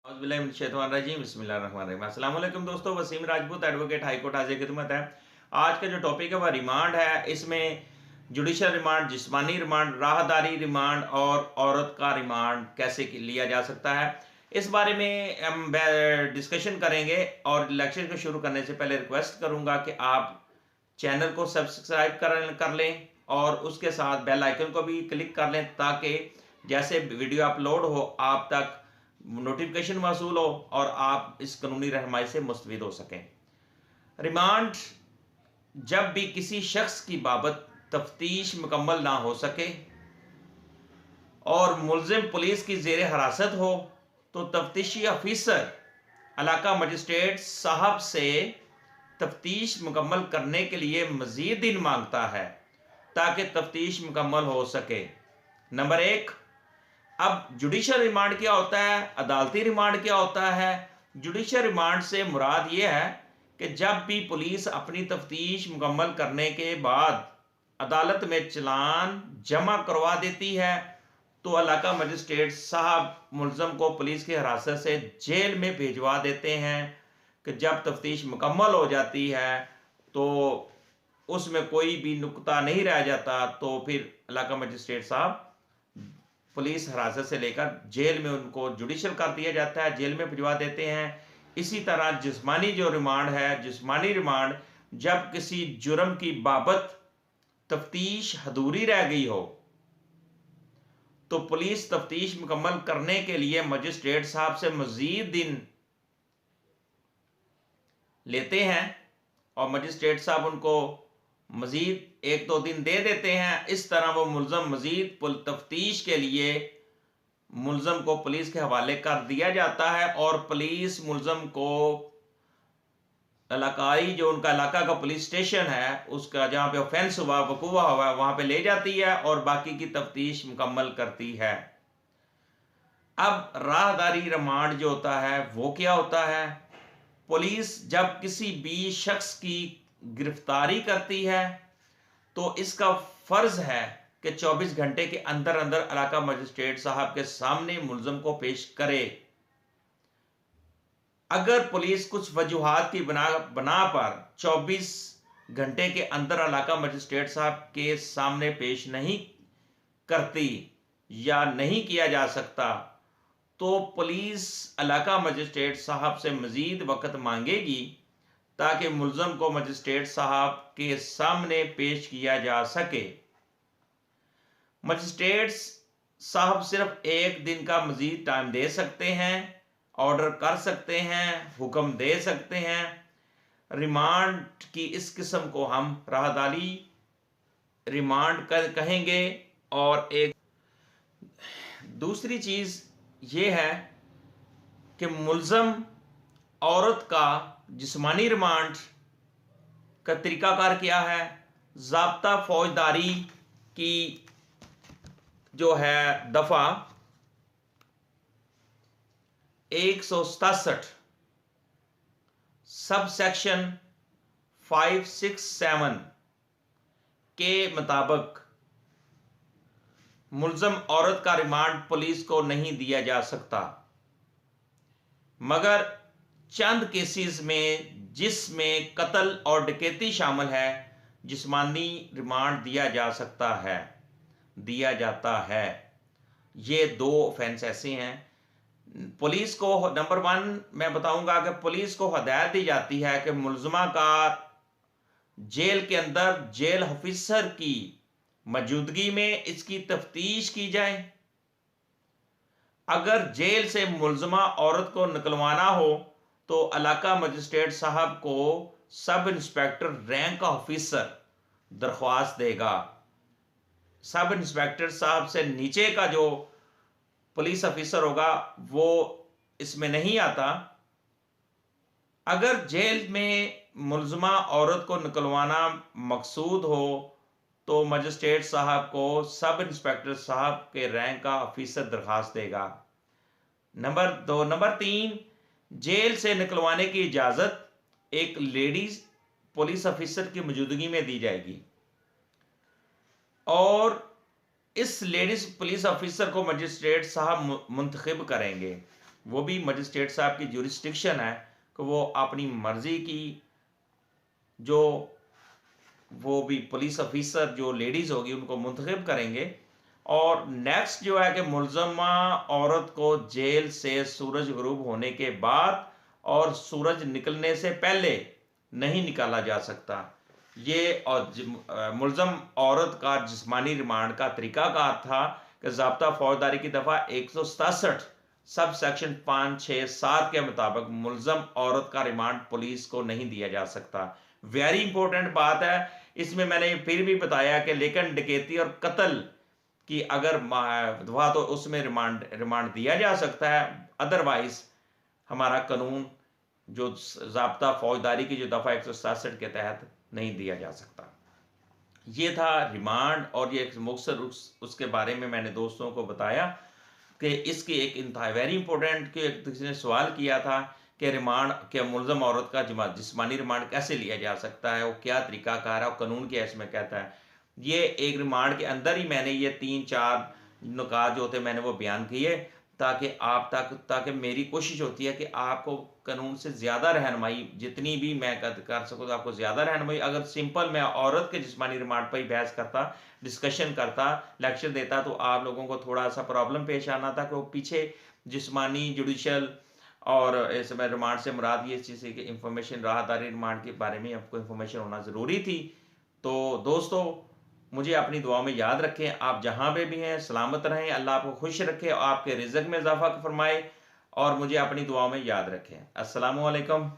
औज़ुबिल्लाहिमिनश्शैतानिर्रजीम बिस्मिल्लाहिर्रहमानिर्रहीम। अस्सलाम वालेकुम दोस्तों, Waseem Rajput advocate high court हाज़िर खिदमत है। आज का जो टॉपिक है वह रिमांड है। इसमें जुडिशल रिमांड, जिस्मानी रिमांड, राहदारी रिमांड और औरत का रिमांड कैसे लिया जा सकता है, इस बारे में हम डिस्कशन करेंगे। और लेक्चर को शुरू करने से पहले रिक्वेस्ट करूंगा कि आप चैनल को सब्सक्राइब कर लें और उसके साथ बेल आइकन को भी क्लिक कर लें, ताकि जैसे वीडियो अपलोड हो आप तक नोटिफिकेशन मौसूल हो और आप इस कानूनी रहनुमाई से मुस्तफीद हो सकें। रिमांड जब भी किसी शख्स की बाबत तफ्तीश मुकम्मल ना हो सके और मुल्जिम पुलिस की ज़ेर हिरासत हो, तो तफ्तीशी अफीसर इलाका मजिस्ट्रेट साहब से तफ्तीश मुकम्मल करने के लिए मज़ीद दिन मांगता है ताकि तफ्तीश मुकम्मल हो सके। नंबर 1, अब जुडिशल रिमांड क्या होता है, अदालती रिमांड क्या होता है। जुडिशल रिमांड से मुराद ये है कि जब भी पुलिस अपनी तफ्तीश मुकम्मल करने के बाद अदालत में चालान जमा करवा देती है, तो इलाका मजिस्ट्रेट साहब मुल्ज़म को पुलिस की हिरासत से जेल में भिजवा देते हैं कि जब तफ्तीश मुकम्मल हो जाती है तो उसमें कोई भी नुक्ता नहीं रह जाता, तो फिर इलाका मजिस्ट्रेट साहब पुलिस हिरासत से लेकर जेल में उनको जुडिशल कर दिया जाता है, जेल में भिजवा देते हैं। इसी तरह जिस्मानी जो रिमांड है, जिस्मानी रिमांड जब किसी जुर्म की बाबत तफ्तीश अधूरी रह गई हो, तो पुलिस तफ्तीश मुकम्मल करने के लिए मजिस्ट्रेट साहब से मजीद दिन लेते हैं और मजिस्ट्रेट साहब उनको मजीद 1-2 दिन दे देते हैं। इस तरह वो मुल्ज़म मजीद तफ्तीश के लिए मुल्ज़म को पुलिस के हवाले कर दिया जाता है और पुलिस मुल्ज़म को इलाकाई जो उनका इलाका का पुलिस स्टेशन है, उसका जहाँ पे ऑफेंस हुआ, वकूआ हुआ, वहाँ पे ले जाती है और बाकी की तफ्तीश मुकम्मल करती है। अब राहदारी रिमांड जो होता है वो क्या होता है। पुलिस जब किसी भी शख्स की गिरफ्तारी करती है तो इसका फर्ज है कि 24 घंटे के अंदर अंदर इलाका मजिस्ट्रेट साहब के सामने मुल्ज़म को पेश करे। अगर पुलिस कुछ वजूहात की बना पर 24 घंटे के अंदर इलाका मजिस्ट्रेट साहब के सामने पेश नहीं करती या नहीं किया जा सकता, तो पुलिस इलाका मजिस्ट्रेट साहब से मजीद वक्त मांगेगी ताकि मुल्ज़म को मजिस्ट्रेट साहब के सामने पेश किया जा सके। मजिस्ट्रेट साहब सिर्फ 1 दिन का मजीद टाइम दे सकते हैं, ऑर्डर कर सकते हैं, हुक्म दे सकते हैं। रिमांड की इस किस्म को हम राहदारी रिमांड कहेंगे। और एक दूसरी चीज़ ये है कि मुल्ज़म औरत का जिस्मानी रिमांड का तरीकाकार क्या है। ज़ाब्ता फौजदारी की जो है दफ़ा 167 सब सेक्शन 567 के मुताबिक मुल्ज़म औरत का रिमांड पुलिस को नहीं दिया जा सकता, मगर चंद केसेस में जिसमें कत्ल और डकैती शामिल है, जिस्मानी रिमांड दिया जा सकता है, दिया जाता है। ये 2 ऑफेंस ऐसे हैं। पुलिस को नंबर 1 मैं बताऊंगा कि पुलिस को हदायत दी जाती है कि मुल्ज़मा का जेल के अंदर जेल ऑफिसर की मौजूदगी में इसकी तफ्तीश की जाए। अगर जेल से मुल्ज़मा औरत को निकलवाना हो तो इलाका मजिस्ट्रेट साहब को सब इंस्पेक्टर रैंक का ऑफिसर दरख्वास्त देगा। सब इंस्पेक्टर साहब से नीचे का जो पुलिस ऑफिसर होगा वो इसमें नहीं आता। अगर जेल में मुल्ज़मा औरत को निकलवाना मकसूद हो तो मजिस्ट्रेट साहब को सब इंस्पेक्टर साहब के रैंक का ऑफिसर दरख्वास्त देगा। नंबर 2 नंबर 3 जेल से निकलवाने की इजाज़त एक लेडीज पुलिस ऑफिसर की मौजूदगी में दी जाएगी और इस लेडीज पुलिस ऑफिसर को मजिस्ट्रेट साहब मुंतखब करेंगे। वो भी मजिस्ट्रेट साहब की ज्यूरिस्डिक्शन है कि वो अपनी मर्जी की जो वो भी पुलिस ऑफिसर जो लेडीज़ होगी उनको मुंतखब करेंगे। और नेक्स्ट जो है कि मुलजमा औरत को जेल से सूरज गुरूब होने के बाद और सूरज निकलने से पहले नहीं निकाला जा सकता। ये और मुलजम औरत का जिस्मानी रिमांड का तरीकाकार था कि ज़ाब्ता फौजदारी की दफ़ा 167 सब सेक्शन 5, 6, 7 के मुताबिक मुलजम औरत का रिमांड पुलिस को नहीं दिया जा सकता। वेरी इंपॉर्टेंट बात है। इसमें मैंने फिर भी बताया कि लेकिन डकैती और कत्ल की अगर दफा तो उसमें रिमांड दिया जा सकता है, अदरवाइज हमारा कानून जो ज़ाब्ता फौजदारी की जो दफ़ा 167 के तहत नहीं दिया जा सकता। ये था रिमांड और ये एक मुख्तसर उसके बारे में मैंने दोस्तों को बताया कि इसकी एक इंतहा वेरी इंपॉर्टेंट कि किसी ने सवाल किया था कि रिमांड क्या मुलजम औरत का जिस्मानी रिमांड कैसे लिया जा सकता है, वो क्या तरीकाकार है और कानून क्या इसमें कहता है। ये एक रिमांड के अंदर ही मैंने ये 3-4 नुकात जो होते मैंने वो बयान किए ताकि आप ताकि मेरी कोशिश होती है कि आपको कानून से ज़्यादा रहनुमाई जितनी भी मैं कर सकूँ तो आपको ज़्यादा रहनुमाई। अगर सिंपल मैं औरत के जिस्मानी रिमांड पर ही बहस करता, डिस्कशन करता, लेक्चर देता तो आप लोगों को थोड़ा सा प्रॉब्लम पेश आना था कि वो पीछे जिस्मानी जुडिशल और इसमें रिमांड से मुराद ये चीज़ की इंफॉर्मेशन राहदारी रिमांड के बारे में आपको इंफॉर्मेशन होना ज़रूरी थी। तो दोस्तों मुझे अपनी दुआ में याद रखें, आप जहाँ पे भी हैं सलामत रहें, अल्लाह आपको खुश रखे, आपके रिज़्क़ में इजाफ़ा फरमाए और मुझे अपनी दुआ में याद रखें। अस्सलामु अलैकुम।